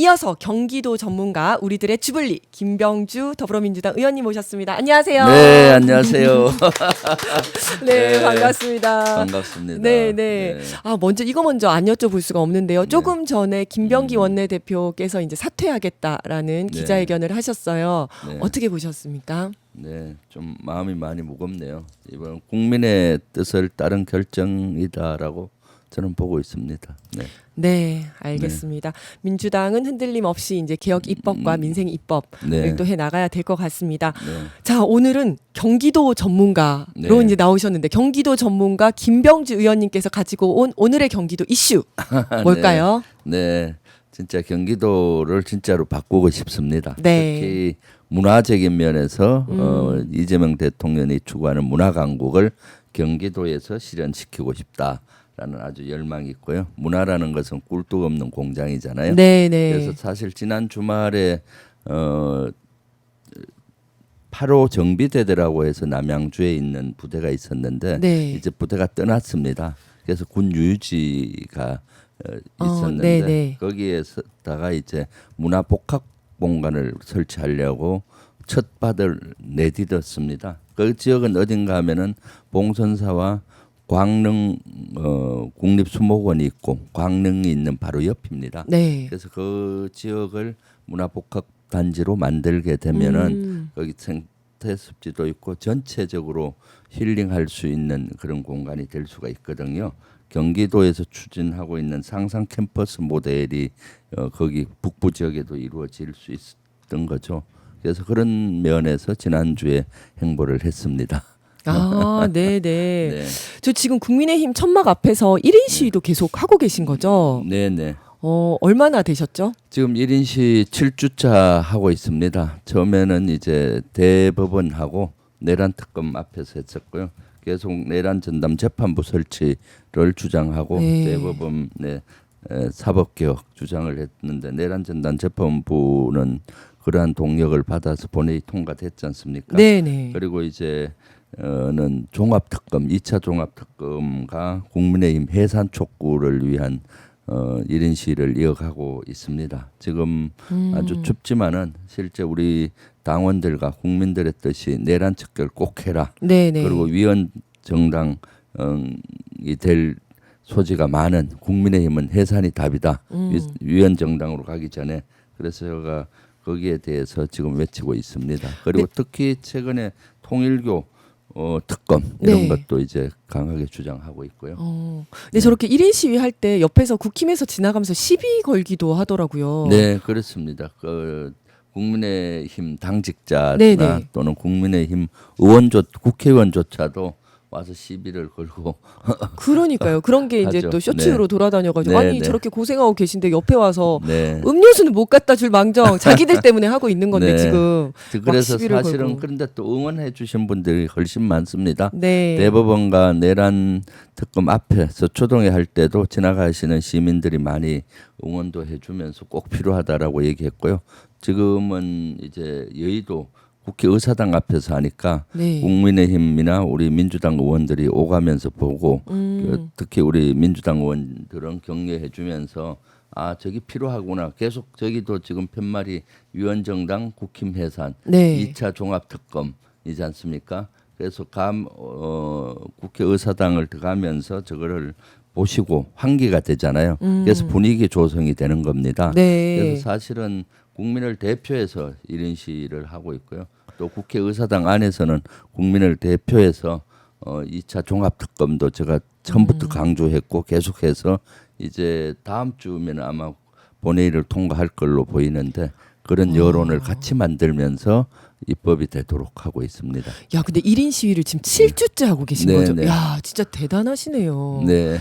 이어서 경기도 전문가 우리들의 주불리 김병주 더불어민주당 의원님 모셨습니다. 안녕하세요. 네, 안녕하세요. 네, 네, 반갑습니다. 반갑습니다. 네, 네. 아, 이거 먼저 안 여쭤볼 수가 없는데요. 조금 전에 김병기 원내대표께서 이제 사퇴하겠다라는 네. 기자회견을 하셨어요. 네. 어떻게 보셨습니까? 네, 좀 마음이 많이 무겁네요. 이번 국민의 뜻을 따른 결정이다라고 저는 보고 있습니다. 네. 네, 알겠습니다. 민주당은 흔들림 없이 이제 개혁 입법과 민생 입법을 네. 또 해 나가야 될 것 같습니다. 네. 자, 오늘은 경기도 전문가로 네. 이제 나오셨는데 경기도 전문가 김병주 의원님께서 가지고 온 오늘의 경기도 이슈 뭘까요? 네, 진짜 경기도를 진짜로 바꾸고 싶습니다. 네. 특히 문화적인 면에서 이재명 대통령이 추구하는 문화 강국을 경기도에서 실현시키고 싶다라는 아주 열망이 있고요. 문화라는 것은 꿀뚝 없는 공장이잖아요. 네, 네. 그래서 사실 지난 주말에 8호 정비대대라고 해서 남양주에 있는 부대가 있었는데 네. 이제 부대가 떠났습니다. 그래서 군 유지가 있었는데 네네. 거기에다가 이제 문화 복합 공간을 설치하려고 첫 발을 내디뎠습니다. 그 지역은 어딘가 하면은 봉선사와 광릉 국립수목원이 있고 광릉이 있는 바로 옆입니다. 네. 그래서 그 지역을 문화복합 단지로 만들게 되면은 거기 생태습지도 있고 전체적으로 힐링할 수 있는 그런 공간이 될 수가 있거든요. 경기도에서 추진하고 있는 상상 캠퍼스 모델이 거기 북부 지역에도 이루어질 수 있었던 거죠. 그래서 그런 면에서 지난주에 행보를 했습니다. 아, 네, 네. 네. 저 지금 국민의힘 천막 앞에서 1인 시위도 계속 하고 계신 거죠? 네네. 얼마나 되셨죠? 지금 1인 시 7주차 하고 있습니다. 처음에는 이제 대법원하고 내란 특검 앞에서 했었고요. 계속 내란 전담 재판부 설치를 주장하고 네. 대법원 사법개혁 주장을 했는데 내란 전담 재판부는 그러한 동력을 받아서 본회의 통과됐지 않습니까? 네, 네. 그리고 이제 는 종합특검 2차 종합특검과 국민의힘 해산 촉구를 위한 1인 시위를 이어가고 있습니다. 지금 아주 춥지만은 실제 우리 당원들과 국민들의 뜻이 내란 척결 꼭 해라. 네, 네. 그리고 위원 정당이 될 소지가 많은 국민의힘은 해산이 답이다. 위원 정당으로 가기 전에 그래서 제가 거기에 대해서 지금 외치고 있습니다. 그리고 네. 특히 최근에 통일교 특검 이런 네. 것도 이제 강하게 주장하고 있고요. 근데 저렇게 1인 시위 할 때 옆에서 국힘에서 지나가면서 시비 걸기도 하더라고요. 네, 그렇습니다. 그 국민의힘 당직자나 네네. 또는 국민의힘 국회의원조차도 와서 시비를 걸고 그러니까요. 그런 게 이제 하죠. 또 쇼츠로 네. 돌아다녀가지고 네, 아니 네. 저렇게 고생하고 계신데 옆에 와서 네. 음료수는 못 갖다 줄 망정 자기들 때문에 하고 있는 건데 네. 지금 막 그래서 시비를 사실은 걸고. 그런데 또 응원해 주신 분들이 훨씬 많습니다. 네. 대법원과 내란 특검 앞에서 초동회 할 때도 지나가시는 시민들이 많이 응원도 해주면서 꼭 필요하다라고 얘기했고요. 지금은 이제 여의도 국회의사당 앞에서 하니까 네. 국민의힘이나 우리 민주당 의원들이 오가면서 보고 특히 우리 민주당 의원들은 격려해주면서 아 저기 필요하구나. 계속 저기도 지금 편말이 위원정당 국힘 해산 네. 2차 종합특검이지 않습니까? 그래서 국회의사당을 들어가면서 저거를 보시고 환기가 되잖아요. 그래서 분위기 조성이 되는 겁니다. 네. 그래서 사실은 국민을 대표해서 1인 시위를 하고 있고요. 또 국회의사당 안에서는 국민을 대표해서 2차 종합특검도 제가 처음부터 강조했고 계속해서 이제 다음 주면 아마 본회의를 통과할 걸로 보이는데 그런 여론을 같이 만들면서 입법이 되도록 하고 있습니다. 야, 근데 1인 시위를 지금 7주째 하고 계신 네, 거죠? 네. 야, 진짜 대단하시네요. 네.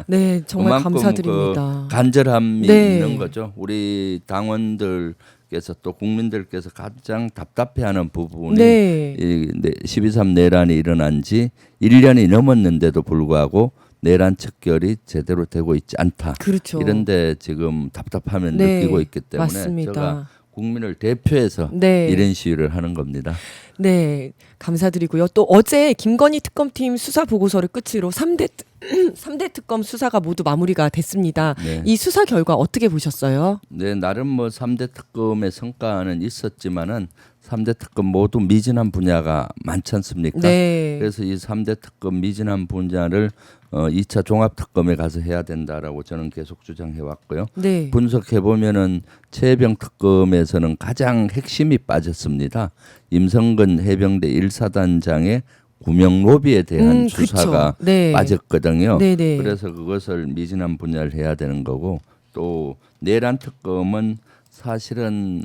네, 정말 그만큼 감사드립니다. 그 간절함이 네. 있는 거죠. 우리 당원들께서 또 국민들께서 가장 답답해하는 부분이 네. 이 12.3 내란이 일어난 지 1년이 넘었는데도 불구하고 내란 척결이 제대로 되고 있지 않다. 그렇죠. 이런데 지금 답답함을 네, 느끼고 있기 때문에 맞습니다. 제가 국민을 대표해서 네. 이런 시위를 하는 겁니다. 네, 감사드리고요. 또 어제 김건희 특검팀 수사 보고서를 끝으로 3대 특검 수사가 모두 마무리가 됐습니다. 네. 이 수사 결과 어떻게 보셨어요? 네, 나름 뭐 3대 특검의 성과는 있었지만은 3대 특검 모두 미진한 분야가 많지 않습니까? 네. 그래서 이 3대 특검 미진한 분야를 2차 종합 특검에 가서 해야 된다라고 저는 계속 주장해 왔고요. 네. 분석해 보면은 최해병 특검에서는 가장 핵심이 빠졌습니다. 임성근 해병대 1사단장의 구명 로비에 대한 수사가 그쵸. 네. 빠졌거든요. 네네. 그래서 그것을 미진한 분야를 해야 되는 거고 또 내란 특검은 사실은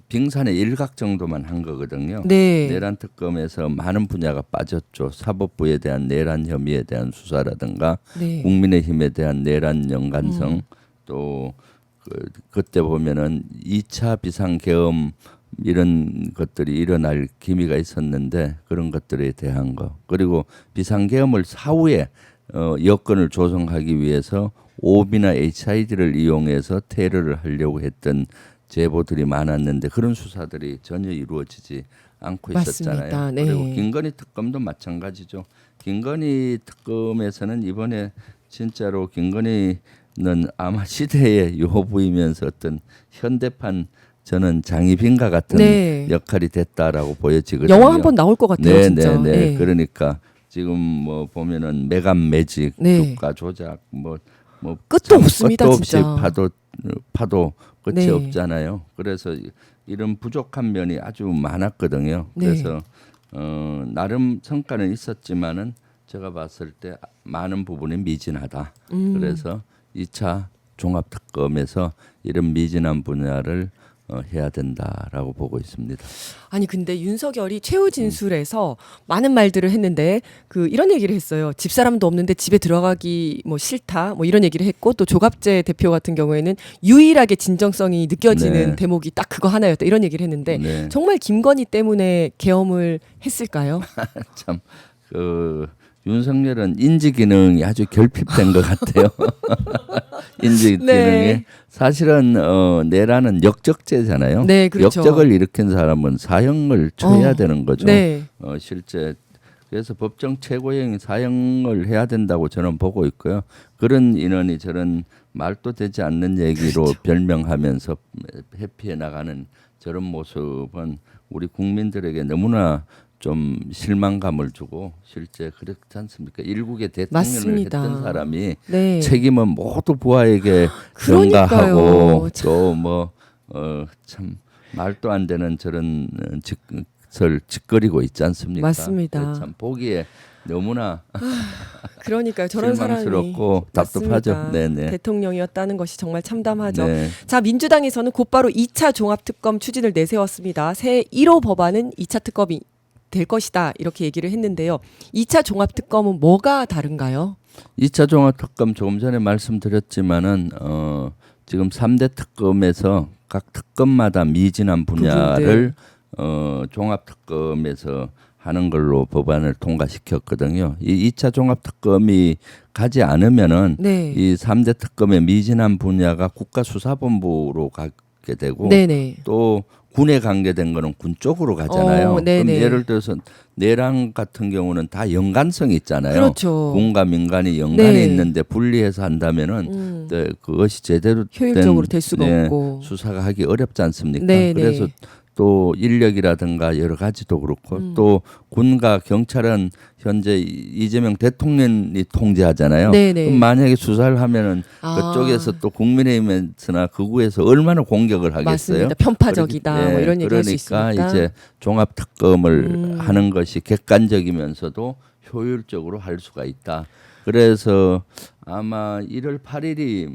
빙산의 일각 정도만 한 거거든요. 네. 내란 특검에서 많은 분야가 빠졌죠. 사법부에 대한 내란 혐의에 대한 수사라든가 네. 국민의힘에 대한 내란 연관성 또 그때 보면은 2차 비상계엄 이런 것들이 일어날 기미가 있었는데 그런 것들에 대한 거 그리고 비상계엄을 사후에 여건을 조성하기 위해서 오비나 HID를 이용해서 테러를 하려고 했던 제보들이 많았는데 그런 수사들이 전혀 이루어지지 않고 맞습니다. 있었잖아요. 네. 그리고 김건희 특검도 마찬가지죠. 김건희 특검에서는 이번에 진짜로 김건희는 아마 시대의 요부이면서 어떤 현대판 저는 장희빈과 같은 네. 역할이 됐다라고 보여지거든요. 영화 한 번 나올 것 같아요, 진짜. 네. 그러니까 지금 뭐 보면은 매감 매직, 네. 주가 조작, 뭐 끝도 참 없습니다, 끝도 없이 진짜. 파도 끝이 네. 없잖아요. 그래서 이런 부족한 면이 아주 많았거든요. 네. 그래서 나름 성과는 있었지만은 제가 봤을 때 많은 부분이 미진하다. 그래서 2차 종합특검에서 이런 미진한 분야를 해야 된다라고 보고 있습니다. 아니 근데 윤석열이 최후 진술에서 많은 말들을 했는데 그 이런 얘기를 했어요. 집사람도 없는데 집에 들어가기 뭐 싫다 뭐 이런 얘기를 했고 또 조갑재 대표 같은 경우에는 유일하게 진정성이 느껴지는 네. 대목이 딱 그거 하나였다 이런 얘기를 했는데 네. 정말 김건희 때문에 계엄을 했을까요? 참 윤석열은 인지 기능이 아주 결핍된 것 같아요. 인지 기능이 네. 사실은 내란은 역적죄잖아요. 네, 그렇죠. 역적을 일으킨 사람은 사형을 쳐야 되는 거죠. 네. 실제 그래서 법정 최고형이 사형을 해야 된다고 저는 보고 있고요. 그런 인원이 저런 말도 되지 않는 얘기로 그렇죠. 별명하면서 회피해 나가는 저런 모습은 우리 국민들에게 너무나 좀 실망감을 주고 실제 그렇지 않습니까? 일국의 대통령을 맞습니다. 했던 사람이 네. 책임은 모두 부하에게 그러니까요. 전가하고 또 뭐 참 말도 안 되는 저런 짓을 짓거리고 있지 않습니까? 맞습니다. 참 보기에 너무나 그러니까요. 저런 사람이 실망스럽고 답답하죠. 맞습니다. 네네. 대통령이었다는 것이 정말 참담하죠. 네. 자, 민주당에서는 곧바로 2차 종합특검 추진을 내세웠습니다. 새 1호 법안은 2차 특검이 될 것이다 이렇게 얘기를 했는데요. 2차 종합특검은 뭐가 다른가요? 2차 종합특검 조금 전에 말씀드렸지만은 지금 3대 특검에서 각 특검마다 미진한 분야를 종합특검에서 하는 걸로 법안을 통과시켰거든요. 이 2차 종합특검이 가지 않으면은 네. 이 3대 특검의 미진한 분야가 국가수사본부로 가게 되고 네네. 또 군에 관계된 거는 군 쪽으로 가잖아요. 그럼 네네. 예를 들어서 내란 같은 경우는 다 연관성이 있잖아요. 그렇죠. 군과 민간이 연관이 네. 있는데 분리해서 한다면은 네, 그것이 제대로 효율적으로 된, 될 수가 네, 없고. 수사가 하기 어렵지 않습니까? 네네. 그래서 또 인력이라든가 여러 가지도 그렇고 또 군과 경찰은 현재 이재명 대통령이 통제하잖아요. 네네. 그럼 만약에 수사를 하면은 아. 그쪽에서 또 국민의힘에서나 극우에서 얼마나 공격을 하겠어요? 맞습니다. 편파적이다 뭐 이런 얘기 할 수 있으니까. 그러니까 이제 종합 특검을 하는 것이 객관적이면서도 효율적으로 할 수가 있다. 그래서 아마 1월 8일이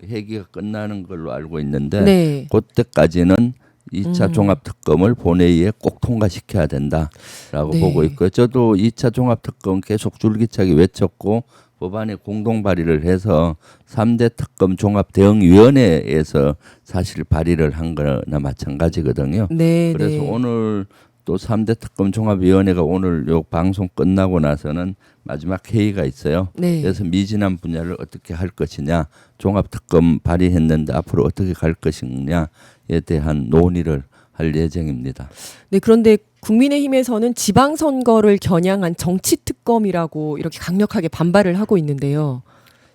회기가 끝나는 걸로 알고 있는데 네. 그때까지는 2차 종합특검을 본회의에 꼭 통과시켜야 된다라고 네. 보고 있고요. 저도 2차 종합특검 계속 줄기차게 외쳤고 법안에 공동 발의를 해서 3대 특검 종합대응위원회에서 사실 발의를 한 거나 마찬가지거든요. 네. 그래서 네. 오늘 또 3대 특검 종합위원회가 오늘 요 방송 끝나고 나서는 마지막 회의가 있어요. 네. 그래서 미진한 분야를 어떻게 할 것이냐, 종합특검 발의했는데 앞으로 어떻게 갈 것이냐에 대한 논의를 할 예정입니다. 네, 그런데 국민의힘에서는 지방선거를 겨냥한 정치특검이라고 이렇게 강력하게 반발을 하고 있는데요.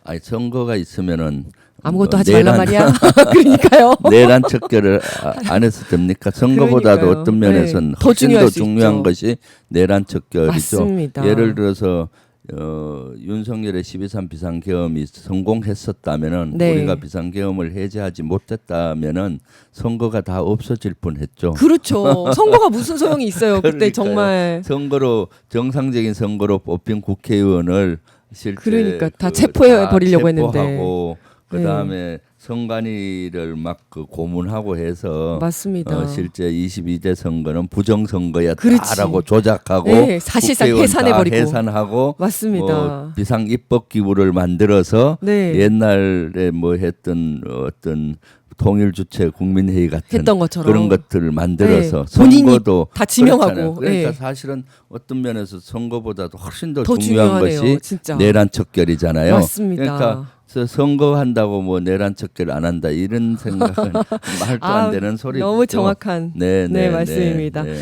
아니 선거가 있으면은 아무것도 하지 말란 말이야. 그러니까요. 내란 척결을 안 해서 됩니까? 선거보다도 그러니까요. 어떤 면에서는 네, 더 훨씬 중요할 더 수 중요한 있죠. 것이 내란 척결이죠. 맞습니다. 예를 들어서 윤석열의 12.3 비상계엄이 성공했었다면은 네. 우리가 비상계엄을 해제하지 못했다면은 선거가 다 없어질 뻔했죠. 그렇죠. 선거가 무슨 소용이 있어요. 그때 그러니까요. 정말. 선거로 정상적인 선거로 뽑힌 국회의원을 실제 그러니까 다 체포해 버리려고 했는데. 체포하고 그다음에 선관위를 막 그 고문하고 해서 맞습니다. 실제 22대 선거는 부정 선거였다라고 그렇지. 조작하고 네, 사실상 국회의원 다 해산해버리고. 해산하고 맞습니다. 비상 입법 기구를 만들어서 네. 옛날에 뭐 했던 어떤 통일 주체 국민회의 같은 했던 것처럼. 그런 것들을 만들어서 네. 본인이 선거도 다 지명하고. 그렇잖아요. 그러니까 네. 사실은 어떤 면에서 선거보다도 훨씬 더 더 중요한 중요하네요, 것이 진짜. 내란 척결이잖아요. 맞습니다. 그러니까 선거한다고 뭐 내란 척결 안 한다 이런 생각은 말도 안 되는 소리죠. 너무 정확한 네, 말씀입니다. 네.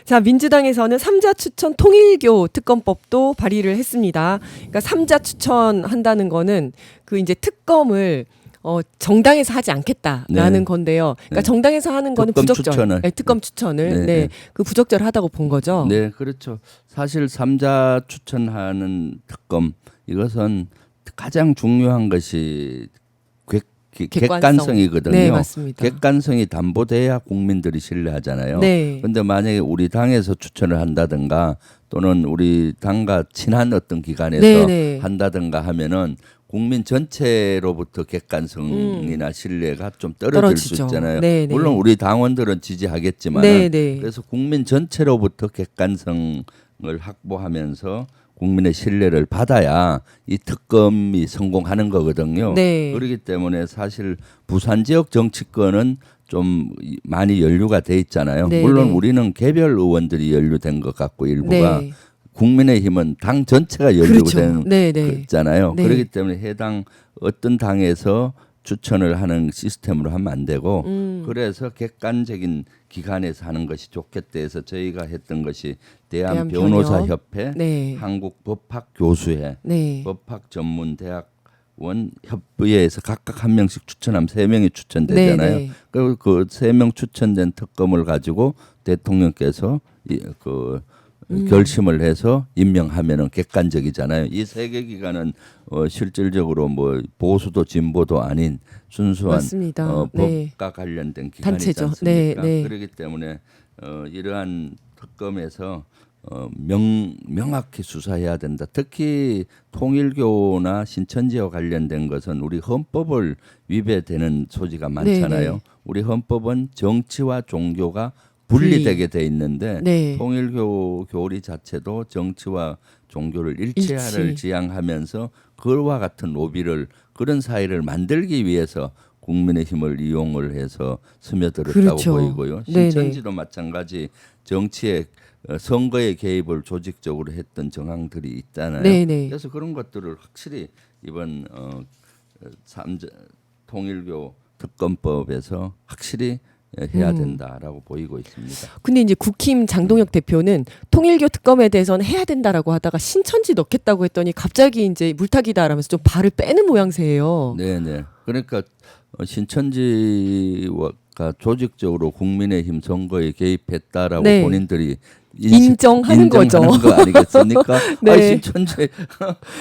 자, 민주당에서는 삼자 추천 통일교 특검법도 발의를 했습니다. 그러니까 삼자 추천한다는 거는 그 이제 특검을 정당에서 하지 않겠다라는 네. 건데요. 그러니까 네. 정당에서 하는 거는 특검 부적절. 추천을. 네, 특검 추천을. 네, 네, 네. 그 부적절하다고 본 거죠. 네, 그렇죠. 사실 삼자 추천하는 특검 이것은 가장 중요한 것이 객관성이거든요. 네, 맞습니다. 객관성이 담보돼야 국민들이 신뢰하잖아요. 네. 그런데 만약에 우리 당에서 추천을 한다든가 또는 우리 당과 친한 어떤 기관에서 네, 네. 한다든가 하면은 국민 전체로부터 객관성이나 신뢰가 좀 떨어질 떨어지죠. 수 있잖아요. 네, 네. 물론 우리 당원들은 지지하겠지만 네, 네. 그래서 국민 전체로부터 객관성을 확보하면서 국민의 신뢰를 받아야 이 특검이 성공하는 거거든요. 네. 그렇기 때문에 사실 부산 지역 정치권은 좀 많이 연루가 돼 있잖아요. 네, 물론 네. 우리는 개별 의원들이 연루된 것 같고 일부가 네. 국민의힘은 당 전체가 그렇죠. 연루된 네, 네. 있잖아요. 네. 그렇기 때문에 해당 어떤 당에서 추천을 하는 시스템으로 하면 안 되고 그래서 객관적인 기관에서 하는 것이 좋겠다 해서 저희가 했던 것이 대한변협. 대한변호사협회, 네. 한국법학교수회, 네. 법학전문대학원 협의회에서 각각 한 명씩 추천하면 3명이 추천되잖아요. 네, 네. 그 3명 추천된 특검을 가지고 대통령께서 결심을 해서 임명하면은 객관적이잖아요. 이 3개 기관은 실질적으로 뭐 보수도 진보도 아닌 순수한 맞습니다. 네. 법과 관련된 기관이지 단체죠. 않습니까? 네, 네. 그렇기 때문에 이러한 특검에서 명확히 수사해야 된다. 특히 통일교나 신천지와 관련된 것은 우리 헌법을 위배되는 소지가 많잖아요. 네. 우리 헌법은 정치와 종교가 분리되게 돼 있는데 네. 통일교 교리 자체도 정치와 종교를 일체화를 일치. 지향하면서 그와 같은 로비를 그런 사회를 만들기 위해서 국민의힘을 이용을 해서 스며들었다고 그렇죠. 보이고요. 네네. 신천지도 마찬가지 정치에 선거에 개입을 조직적으로 했던 정황들이 있잖아요. 네네. 그래서 그런 것들을 확실히 이번 통일교 특검법에서 확실히 해야 된다라고 보이고 있습니다. 근데 이제 국힘 장동혁 대표는 통일교 특검에 대해서는 해야 된다라고 하다가 신천지 넣겠다고 했더니 갑자기 이제 물타기다라면서 좀 발을 빼는 모양새예요. 네네. 그러니까 신천지가 조직적으로 국민의힘 선거에 개입했다라고 네. 본인들이 인정하는 거죠. 거 아니겠습니까? 네. 아니, 신천지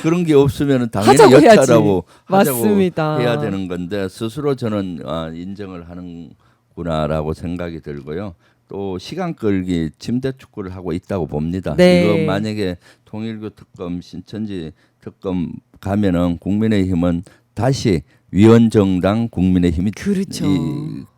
그런 게 없으면 당연히 하자고 해야지. 여차라고 하자고 맞습니다. 해야 되는 건데 스스로 저는 인정을 하는구나라고 생각이 들고요. 또 시간 끌기 침대 축구를 하고 있다고 봅니다. 네. 이거 만약에 통일교 특검, 신천지 특검 가면은 국민의힘은 다시 위원정당 국민의힘이 그렇죠.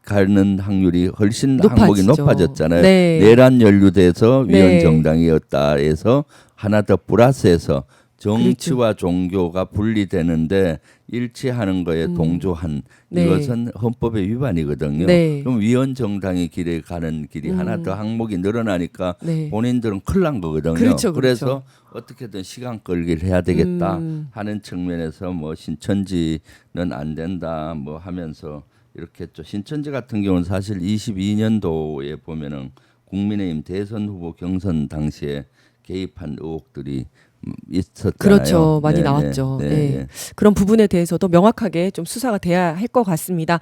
가는 확률이 훨씬 높아지죠. 항목이 높아졌잖아요. 네. 내란 연루돼서 네. 위원정당이었다 해서 하나 더 플러스해서 정치와 종교가 분리되는데 일치하는 거에 동조한 네. 이것은 헌법의 위반이거든요. 네. 그럼 위헌 정당의 길에 가는 길이 하나 더 항목이 늘어나니까 네. 본인들은 큰일 난 거거든요. 그렇죠, 그래서 어떻게든 시간 끌기를 해야 되겠다 하는 측면에서 뭐 신천지는 안 된다 뭐 하면서 이렇게 했죠. 신천지 같은 경우는 사실 22년도에 보면은 국민의힘 대선 후보 경선 당시에 개입한 의혹들이 있었잖아요. 그렇죠. 많이 네, 나왔죠. 네, 네. 네. 그런 부분에 대해서도 명확하게 좀 수사가 돼야 할 것 같습니다.